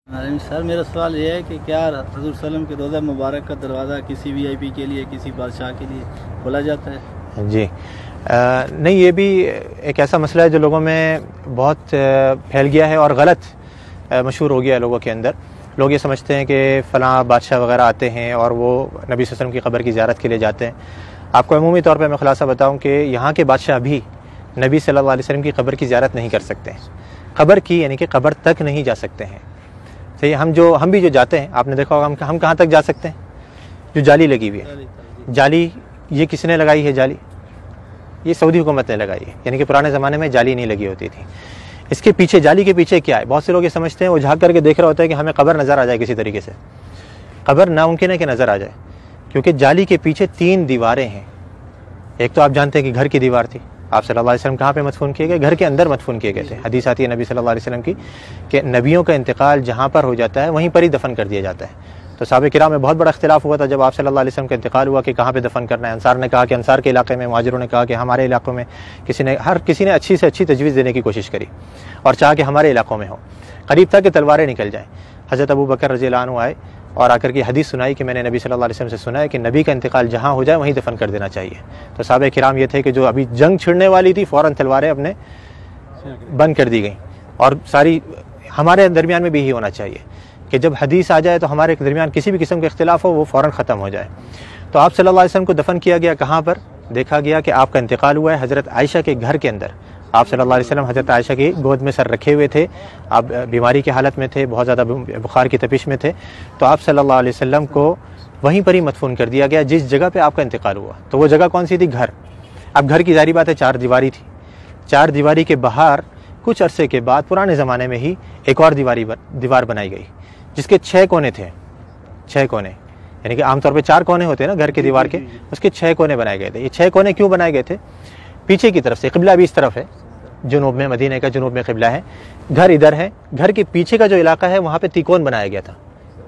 Sir मेरा सवाल ये है कि क्या हज़रत सल्लम के रोज़ा मुबारक का दरवाज़ा किसी वीआईपी के लिए, किसी बादशाह के लिए खोला जाता है? जी नहीं, ये भी एक ऐसा मसला है जो लोगों में बहुत फैल गया है और गलत मशहूर हो गया है लोगों के अंदर। लोग ये समझते हैं कि फ़लाँ बादशाह वगैरह आते हैं और वो नबी सल्लल्लाहु अलैहि वसल्लम की क़ब्र की ज़ियारत के लिए जाते हैं। आपको अमूमी तौर पे मैं ख़ुलासा बताऊं कि यहाँ के बादशाह भी नबी सल्लल्लाहु अलैहि वसल्लम की क़ब्र की ज़ियारत नहीं कर सकते हैं। क़ब्र की यानी कि क़ब्र तक नहीं जा सकते हैं। सही, हम भी जो जाते हैं, आपने देखा होगा हम कहाँ तक जा सकते हैं? जो जाली लगी हुई है, जाली ये किसने लगाई है? जाली ये सऊदी हुकूमत ने लगाई है, यानी कि पुराने ज़माने में जाली नहीं लगी होती थी। इसके पीछे, जाली के पीछे क्या है? बहुत से लोग ये समझते हैं, वो झाँक करके देख रहा होता है कि हमें क़ब्र नज़र आ जाए किसी तरीके से। क़ब्र नामुमकिन है कि नज़र आ जाए, क्योंकि जाली के पीछे 3 दीवारें हैं। एक तो आप जानते हैं कि घर की दीवार थी। आप सल्लल्लाहु अलैहि वसल्लम कहाँ पे मदफून किए गए? घर के अंदर मदफून किए गए थे। हदीस आती है नबी सल्लल्लाहु अलैहि वसल्लम की कि नबियों का इंतकाल जहाँ पर हो जाता है वहीं पर ही दफन कर दिया जाता है। तो सहाबा किराम में बहुत बड़ा इख्तिलाफ हुआ था जब आप सल्लल्लाहु अलैहि वसल्लम का इंतकाल हुआ कि कहाँ पे दफन करना है। अंसार ने कहा कि अंसार के इलाके में, मुहाजिरों ने कहा कि हमारे इलाकों में। हर किसी ने अच्छी से अच्छी तजवीज़ देने की कोशिश करी और चाहा कि हमारे इलाकों में हो। करीब था कि तलवारें निकल जाएँ। हज़रत अबू बकर रज़ियल्लाहु अन्हु आए और आकर के हदीस सुनाई कि मैंने नबी सल्लल्लाहु अलैहि वसल्लम से सुना है कि नबी का इंतकाल जहाँ हो जाए वहीं दफन कर देना चाहिए। तो सहाबा किराम ये थे कि जो अभी जंग छिड़ने वाली थी, फ़ौरन तलवारें अपने बंद कर दी गई। और सारी हमारे दरमियान में भी यही होना चाहिए कि जब हदीस आ जाए तो हमारे दरमियान किसी भी किस्म का इख्तिलाफ हो वो फ़ौरन ख़त्म हो जाए। तो आप सल्लल्लाहु अलैहि वसल्लम को दफन किया गया कहाँ पर? देखा गया कि आपका इंतकाल हुआ है हज़रत आयशा के घर के अंदर। आप सल्लल्लाहु अलैहि वसल्लम हज़रत आयशा की गोद में सर रखे हुए थे। आप बीमारी की हालत में थे, बहुत ज़्यादा बुखार की तपिश में थे। तो आप सल्लल्लाहु अलैहि वसल्लम को वहीं पर ही मदफून कर दिया गया जिस जगह पे आपका इंतकाल हुआ। तो वो जगह कौन सी थी? घर। अब घर की ज़ाहिर बात है 4 दीवारी थी। 4 दीवारी के बाहर कुछ अरसे के बाद पुराने ज़माने में ही एक और दीवार बनाई गई जिसके 6 कोने थे। 6 कोने, यानी कि आमतौर पर 4 कोने होते हैं ना घर की दीवार के, उसके 6 कोने बनाए गए थे। ये 6 कोने क्यों बनाए गए थे? पीछे की तरफ से, क़िबला भी इस तरफ है, जुनूब में, मदीने का जुनूब में क़िबला है, घर इधर है। घर के पीछे का जो इलाका है वहाँ पे तिकोन बनाया गया था।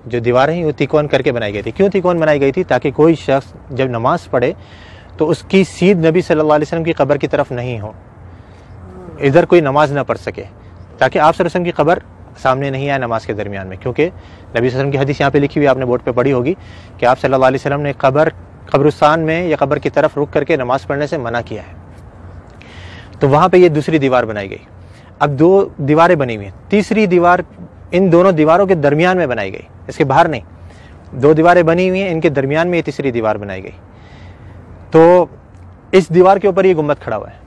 जो दीवारें हैं वो तिकोन करके बनाई गई थी। क्यों तिकोन बनाई गई थी? ताकि कोई शख्स जब नमाज पढ़े तो उसकी सीध नबी सल्लल्लाहु अलैहि वसल्लम की क़ब्र की तरफ नहीं हो, इधर कोई नमाज ना पढ़ सके, ताकि आप सल्लल्लाहु अलैहि वसल्लम की क़ब्र सामने नहीं आए नमाज के दरमियान में। क्योंकि नबी सल्लल्लाहु अलैहि वसल्लम की हदीस यहाँ पे लिखी हुई, आपने बोर्ड पे पढ़ी होगी कि आप सल्लल्लाहु अलैहि वसल्लम ने कब्रिस्तान में या क़ब्र की तरफ रुक करके नमाज पढ़ने से मना किया है। तो वहाँ पे ये दूसरी दीवार बनाई गई। अब 2 दीवारें बनी हुई हैं, तीसरी दीवार इन दोनों दीवारों के दरमियान में बनाई गई, इसके बाहर नहीं। 2 दीवारें बनी हुई हैं, इनके दरमियान में ये तीसरी दीवार बनाई गई। तो इस दीवार के ऊपर ये गुम्बद खड़ा हुआ है।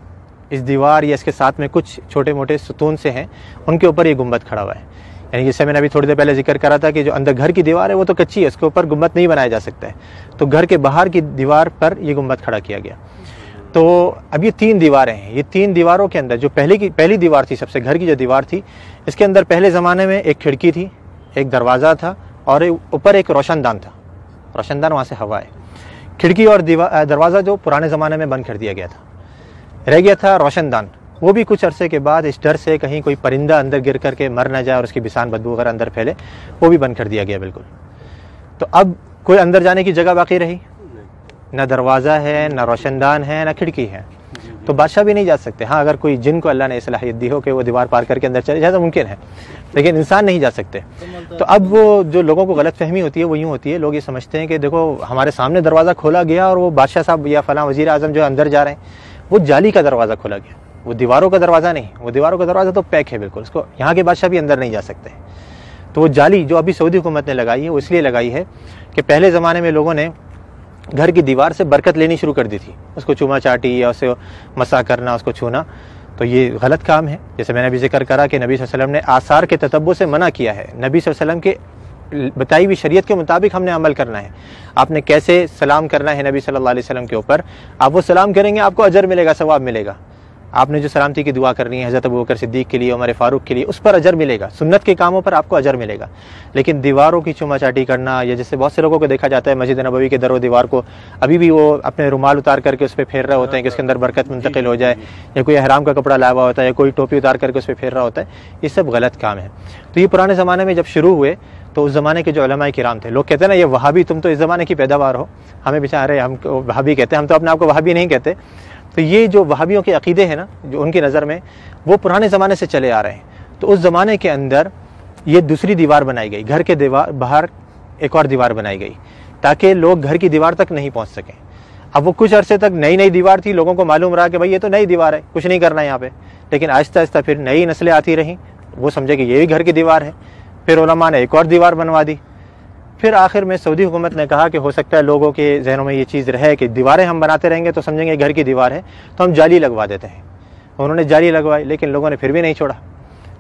इस दीवार या इसके साथ में कुछ छोटे मोटे सुतून से हैं, उनके ऊपर ये गुम्बद खड़ा हुआ है। यानी जैसे मैंने अभी थोड़ी देर पहले जिक्र करा था कि जो अंदर घर की दीवार है वो तो कच्ची है, उसके ऊपर गुम्बद नहीं बनाया जा सकता है। तो घर के बाहर की दीवार पर ये गुम्बद खड़ा किया गया। तो अब ये 3 दीवारें हैं। ये 3 दीवारों के अंदर जो पहली दीवार थी, सबसे घर की जो दीवार थी, इसके अंदर पहले ज़माने में एक खिड़की थी, एक दरवाज़ा था और ऊपर एक रोशनदान था। रोशनदान वहाँ से हवा है। खिड़की और दरवाज़ा जो पुराने ज़माने में बंद कर दिया गया था, रह गया था रोशनदान। वो भी कुछ अरसे के बाद इस डर से कहीं कोई परिंदा अंदर गिर करके मर ना जाए और उसकी बिसान बदबू वगैरह अंदर फैले, वो भी बंद कर दिया गया बिल्कुल। तो अब कोई अंदर जाने की जगह बाकी रही? ना दरवाज़ा है, ना रोशनदान है, ना खिड़की है। तो बादशाह भी नहीं जा सकते। हाँ, अगर कोई जिन को अल्लाह ने सलाहियत दी हो कि वो दीवार पार करके अंदर चले जाए तो मुमकिन है, लेकिन इंसान नहीं जा सकते। तो अब वो जो लोगों को गलत फहमी होती है वो यूँ होती है, लोग ये समझते हैं कि देखो हमारे सामने दरवाज़ा खोला गया और वो बादशाह साहब या फलां वज़ीर आज़म जो अंदर जा रहे हैं, वो जाली का दरवाज़ा खोला गया, वो दीवारों का दरवाज़ा नहीं। वो दीवारों का दरवाज़ा तो पैक है बिल्कुल, उसको यहाँ के बादशाह भी अंदर नहीं जा सकते। तो वो जाली जो अभी सऊदी हुकूमत ने लगाई है वो इसलिए लगाई है कि पहले ज़माने में लोगों ने घर की दीवार से बरकत लेनी शुरू कर दी थी, उसको चूमा चाटी या उसे मसा करना, उसको छूना। तो ये गलत काम है। जैसे मैंने अभी जिक्र करा कि नबी सल्लल्लाहु अलैहि वसल्लम ने आसार के ततब्बु से मना किया है। नबी सल्लल्लाहु अलैहि वसल्लम के बताई हुई शरीयत के मुताबिक हमने अमल करना है। आपने कैसे सलाम करना है नबी सल्लल्लाहु अलैहि वसल्लम के ऊपर, आप वो सलाम करेंगे आपको अजर मिलेगा, सवाब मिलेगा। आपने जो सलामती की दुआ करनी है हज़रत अबू बकर सिद्दीक़ के लिए, उमर फ़ारूक के लिए, उस पर अजर मिलेगा। सुन्नत के कामों पर आपको अजर मिलेगा। लेकिन दीवारों की चुमा चाटी करना, या जैसे बहुत से लोगों को देखा जाता है मस्जिद नबवी के दरो दीवार को अभी भी वो अपने रुमाल उतार करके उस पर फेर रहे होते हैं कि उसके अंदर बरकत मुंतकिल हो जाए, या कोई एहराम का कपड़ा लाया हुआ होता है, या कोई टोपी उतार करके उस पर फेर रहा होता है। ये सब गलत काम है। तो ये पुराने ज़माने में जब शुरू हुए तो उस ज़माने के जो उलमाए किराम थे, लोग कहते हैं ना ये वहाबी, तुम तो इस ज़माने की पैदावार हो, हमें बेचारे हम वहाबी कहते हैं, हम तो अपने आप को वहाबी नहीं कहते। तो ये जो वहाबियों के अकीदे हैं ना, जो उनकी नज़र में वो पुराने ज़माने से चले आ रहे हैं। तो उस ज़माने के अंदर ये दूसरी दीवार बनाई गई, घर के दीवार बाहर एक और दीवार बनाई गई ताकि लोग घर की दीवार तक नहीं पहुंच सकें। अब वो कुछ अरसे तक नई नई दीवार थी, लोगों को मालूम रहा कि भाई ये तो नई दीवार है, कुछ नहीं करना है यहाँ पे, लेकिन आहिस्ता आहिस्ता फिर नई नस्लें आती रहीं, वो समझे कि ये भी घर की दीवार है, फिर उलमा ने एक और दीवार बनवा दी। फिर आखिर में सऊदी हुकूमत ने कहा कि हो सकता है लोगों के जहनों में ये चीज़ रहे कि दीवारें हम बनाते रहेंगे तो समझेंगे घर की दीवार है, तो हम जाली लगवा देते हैं। उन्होंने जाली लगवाई, लेकिन लोगों ने फिर भी नहीं छोड़ा,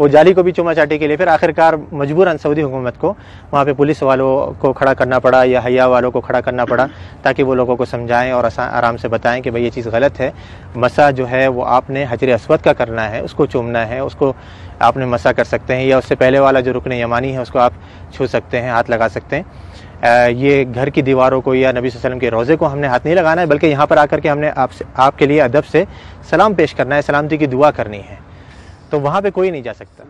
वो जाली को भी चुमा चाटी के लिए फिर आखिरकार मजबूरन सऊदी हुकूमत को वहाँ पे पुलिस वालों को खड़ा करना पड़ा या हया वालों को खड़ा करना पड़ा, ताकि वो लोगों को समझाएं और आराम से बताएं कि भाई ये चीज़ गलत है। मसा जो है वो आपने हजर अस्वद का करना है, उसको चूमना है, उसको आपने मसा कर सकते हैं, या उससे पहले वाला जो रुकन यमानी है उसको आप छू सकते हैं, हाथ लगा सकते हैं। ये घर की दीवारों को या नबी सल्लल्लाहु अलैहि वसल्लम के रोज़े को हमने हाथ नहीं लगाना है, बल्कि यहाँ पर आकर के हमने आपके लिए अदब से सलाम पेश करना है, सलामती की दुआ करनी है, तो वहाँ पे कोई नहीं जा सकता।